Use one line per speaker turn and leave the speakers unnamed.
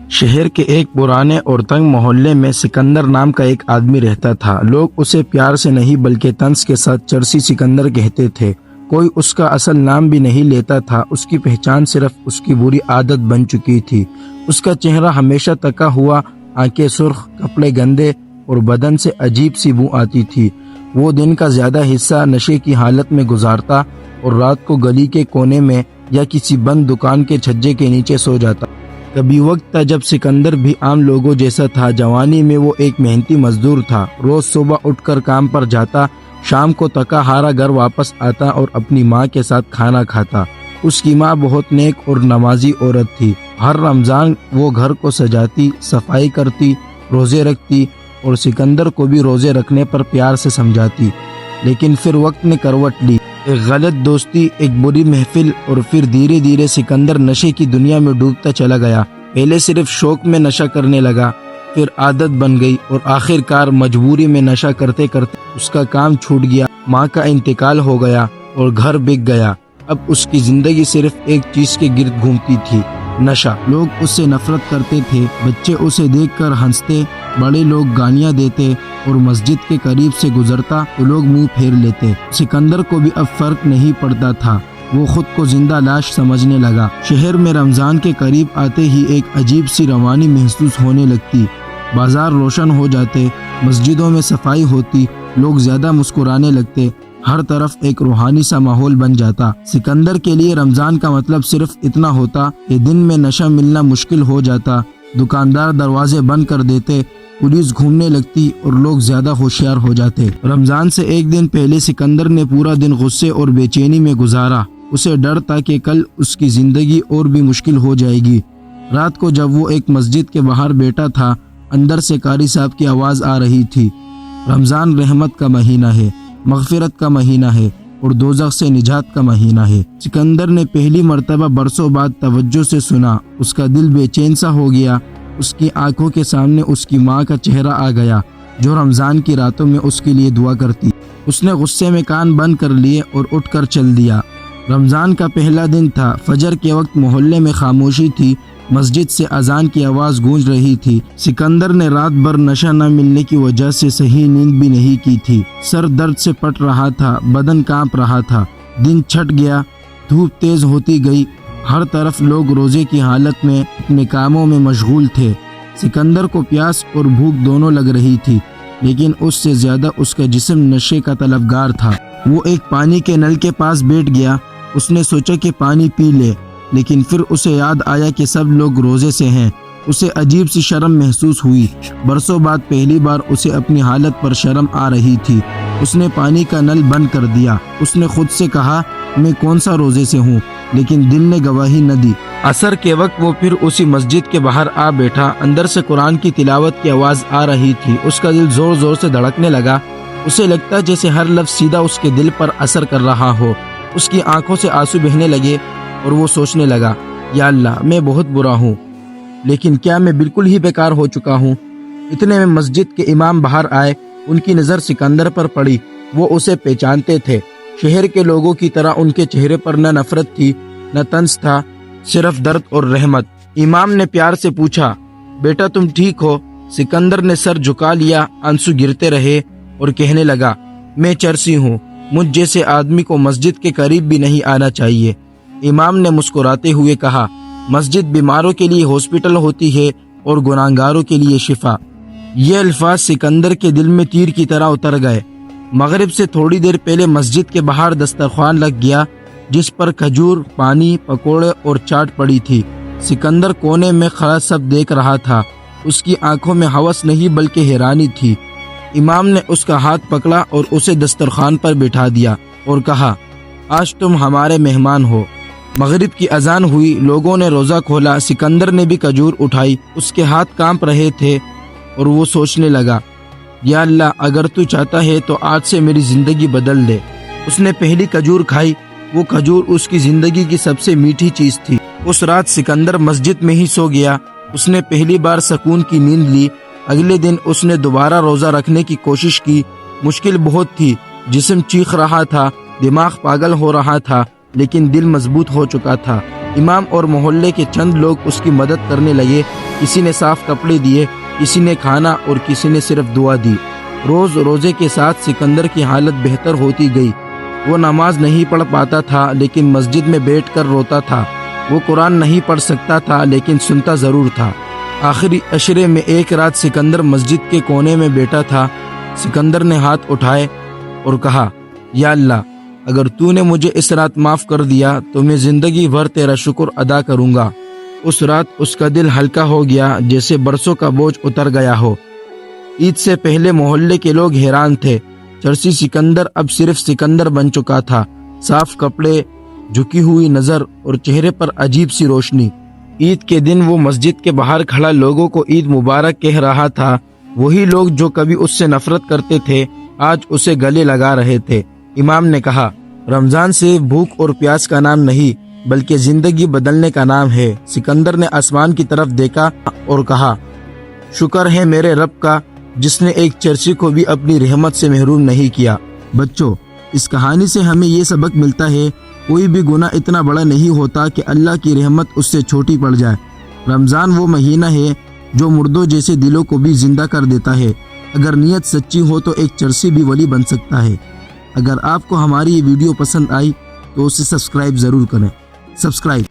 شہر کے ایک پرانے اور تنگ محلے میں سکندر نام کا ایک آدمی رہتا تھا۔ لوگ اسے پیار سے نہیں بلکہ طنز کے ساتھ چرسی سکندر کہتے تھے۔ کوئی اس کا اصل نام بھی نہیں لیتا تھا۔ اس کی پہچان صرف اس کی بری عادت بن چکی تھی۔ اس کا چہرہ ہمیشہ تکا ہوا، آنکھیں سرخ، کپڑے گندے اور بدن سے عجیب سی بو آتی تھی۔ وہ دن کا زیادہ حصہ نشے کی حالت میں گزارتا اور رات کو گلی کے کونے میں یا کسی بند دکان کے چھجے کے نیچے سو جاتا۔ کبھی وقت تھا جب سکندر بھی عام لوگوں جیسا تھا۔ جوانی میں وہ ایک محنتی مزدور تھا۔ روز صبح اٹھ کر کام پر جاتا، شام کو تکا ہارا گھر واپس آتا اور اپنی ماں کے ساتھ کھانا کھاتا۔ اس کی ماں بہت نیک اور نمازی عورت تھی۔ ہر رمضان وہ گھر کو سجاتی، صفائی کرتی، روزے رکھتی اور سکندر کو بھی روزے رکھنے پر پیار سے سمجھاتی۔ لیکن پھر وقت نے کروٹ لی۔ ایک غلط دوستی، ایک بری محفل اور پھر دھیرے دھیرے سکندر نشے کی دنیا میں ڈوبتا چلا گیا۔ پہلے صرف شوق میں نشہ کرنے لگا، پھر عادت بن گئی اور آخر کار مجبوری میں نشہ کرتے کرتے اس کا کام چھوٹ گیا، ماں کا انتقال ہو گیا اور گھر بک گیا۔ اب اس کی زندگی صرف ایک چیز کے گرد گھومتی تھی، نشہ۔ لوگ اس سے نفرت کرتے تھے، بچے اسے دیکھ کر ہنستے، بڑے لوگ گالیاں دیتے اور مسجد کے قریب سے گزرتا تو لوگ منہ پھیر لیتے۔ سکندر کو بھی اب فرق نہیں پڑتا تھا، وہ خود کو زندہ لاش سمجھنے لگا۔ شہر میں رمضان کے قریب آتے ہی ایک عجیب سی روانی محسوس ہونے لگتی۔ بازار روشن ہو جاتے، مسجدوں میں صفائی ہوتی، لوگ زیادہ مسکرانے لگتے، ہر طرف ایک روحانی سا ماحول بن جاتا۔ سکندر کے لیے رمضان کا مطلب صرف اتنا ہوتا کہ دن میں نشہ ملنا مشکل ہو جاتا، دکاندار دروازے بند کر دیتے، پولیس گھومنے لگتی اور لوگ زیادہ ہوشیار ہو جاتے۔ رمضان سے ایک دن پہلے سکندر نے پورا دن غصے اور بے چینی میں گزارا۔ اسے ڈر تھا کہ کل اس کی زندگی اور بھی مشکل ہو جائے گی۔ رات کو جب وہ ایک مسجد کے باہر بیٹھا تھا، اندر سے قاری صاحب کی آواز آ رہی تھی، رمضان رحمت کا مہینہ ہے، مغفرت کا مہینہ ہے اور دوزخ سے نجات کا مہینہ ہے۔ سکندر نے پہلی مرتبہ برسوں بعد توجہ سے سنا۔ اس کا دل بے چین سا ہو گیا۔ اس کی آنکھوں کے سامنے اس کی ماں کا چہرہ آ گیا جو رمضان کی راتوں میں اس کے لیے دعا کرتی۔ اس نے غصے میں کان بند کر لیے اور اٹھ کر چل دیا۔ رمضان کا پہلا دن تھا۔ فجر کے وقت محلے میں خاموشی تھی، مسجد سے اذان کی آواز گونج رہی تھی۔ سکندر نے رات بھر نشہ نہ ملنے کی وجہ سے صحیح نیند بھی نہیں کی تھی۔ سر درد سے پٹ رہا تھا، بدن کانپ رہا تھا۔ دن چھٹ گیا، دھوپ تیز ہوتی گئی، ہر طرف لوگ روزے کی حالت میں اپنے کاموں میں مشغول تھے۔ سکندر کو پیاس اور بھوک دونوں لگ رہی تھی، لیکن اس سے زیادہ اس کا جسم نشے کا طلبگار تھا۔ وہ ایک پانی کے نل کے پاس بیٹھ گیا۔ اس نے سوچا کہ پانی پی لے، لیکن پھر اسے یاد آیا کہ سب لوگ روزے سے ہیں۔ اسے عجیب سی شرم محسوس ہوئی۔ برسوں بعد پہلی بار اسے اپنی حالت پر شرم آ رہی تھی۔ اس نے پانی کا نل بند کر دیا۔ اس نے خود سے کہا، میں کون سا روزے سے ہوں، لیکن دل نے گواہی نہ دی۔ عصر کے وقت وہ پھر اسی مسجد کے باہر آ بیٹھا۔ اندر سے قرآن کی تلاوت کی آواز آ رہی تھی۔ اس کا دل زور زور سے دھڑکنے لگا۔ اسے لگتا جیسے ہر لفظ سیدھا اس کے دل پر اثر کر رہا ہو۔ اس کی آنکھوں سے آنسو بہنے لگے اور وہ سوچنے لگا، یا اللہ، میں بہت برا ہوں، لیکن کیا میں بالکل ہی بیکار ہو چکا ہوں؟ اتنے میں مسجد کے امام باہر آئے۔ ان کی نظر سکندر پر پڑی۔ وہ اسے پہچانتے تھے۔ شہر کے لوگوں کی طرح ان کے چہرے پر نہ نفرت تھی نہ طنز تھا، صرف درد اور رحمت۔ امام نے پیار سے پوچھا، بیٹا تم ٹھیک ہو؟ سکندر نے سر جھکا لیا، آنسو گرتے رہے اور کہنے لگا، میں چرسی ہوں، مجھ جیسے آدمی کو مسجد کے قریب بھی نہیں آنا چاہیے۔ امام نے مسکراتے ہوئے کہا، مسجد بیماروں کے لیے ہاسپٹل ہوتی ہے اور گناہگاروں کے لیے شفا۔ یہ الفاظ سکندر کے دل میں تیر کی طرح اتر گئے۔ مغرب سے تھوڑی دیر پہلے مسجد کے باہر دسترخوان لگ گیا جس پر کھجور، پانی، پکوڑے اور چاٹ پڑی تھی۔ سکندر کونے میں کھڑا سب دیکھ رہا تھا۔ اس کی آنکھوں میں ہوس نہیں بلکہ حیرانی تھی۔ امام نے اس کا ہاتھ پکڑا اور اسے دسترخوان پر بٹھا دیا اور کہا، آج تم ہمارے مہمان ہو۔ مغرب کی اذان ہوئی، لوگوں نے روزہ کھولا۔ سکندر نے بھی کھجور اٹھائی۔ اس کے ہاتھ کانپ رہے تھے اور وہ سوچنے لگا، یا اللہ، اگر تو چاہتا ہے تو آج سے میری زندگی بدل دے۔ اس نے پہلی کھجور کھائی۔ وہ کھجور اس کی زندگی کی سب سے میٹھی چیز تھی۔ اس رات سکندر مسجد میں ہی سو گیا۔ اس نے پہلی بار سکون کی نیند لی۔ اگلے دن اس نے دوبارہ روزہ رکھنے کی کوشش کی۔ مشکل بہت تھی، جسم چیخ رہا تھا، دماغ پاگل ہو رہا تھا، لیکن دل مضبوط ہو چکا تھا۔ امام اور محلے کے چند لوگ اس کی مدد کرنے لگے۔ کسی نے صاف کپڑے دیے، کسی نے کھانا اور کسی نے صرف دعا دی۔ روز روزے کے ساتھ سکندر کی حالت بہتر ہوتی گئی۔ وہ نماز نہیں پڑھ پاتا تھا لیکن مسجد میں بیٹھ کر روتا تھا۔ وہ قرآن نہیں پڑھ سکتا تھا لیکن سنتا ضرور تھا۔ آخری عشرے میں ایک رات سکندر مسجد کے کونے میں بیٹھا تھا۔ سکندر نے ہاتھ اٹھائے اور کہا، یا اللہ، اگر تو نے مجھے اس رات معاف کر دیا تو میں زندگی بھر تیرا شکر ادا کروں گا۔ اس رات اس کا دل ہلکا ہو گیا، جیسے برسوں کا بوجھ اتر گیا ہو۔ عید سے پہلے محلے کے لوگ حیران تھے۔ چرسی سکندر اب صرف سکندر بن چکا تھا۔ صاف کپڑے، جھکی ہوئی نظر اور چہرے پر عجیب سی روشنی۔ عید کے دن وہ مسجد کے باہر کھڑا لوگوں کو عید مبارک کہہ رہا تھا۔ وہی لوگ جو کبھی اس سے نفرت کرتے تھے آج اسے گلے لگا رہے تھے۔ امام نے کہا، رمضان صرف بھوک اور پیاس کا نام نہیں بلکہ زندگی بدلنے کا نام ہے۔ سکندر نے آسمان کی طرف دیکھا اور کہا، شکر ہے میرے رب کا جس نے ایک چرسی کو بھی اپنی رحمت سے محروم نہیں کیا۔ بچوں، اس کہانی سے ہمیں یہ سبق ملتا ہے، کوئی بھی گناہ اتنا بڑا نہیں ہوتا کہ اللہ کی رحمت اس سے چھوٹی پڑ جائے۔ رمضان وہ مہینہ ہے جو مردوں جیسے دلوں کو بھی زندہ کر دیتا ہے۔ اگر نیت سچی ہو تو ایک چرسی بھی ولی بن سکتا ہے۔ اگر آپ کو ہماری یہ ویڈیو پسند آئی تو اسے سبسکرائب ضرور کریں۔ سبسکرائب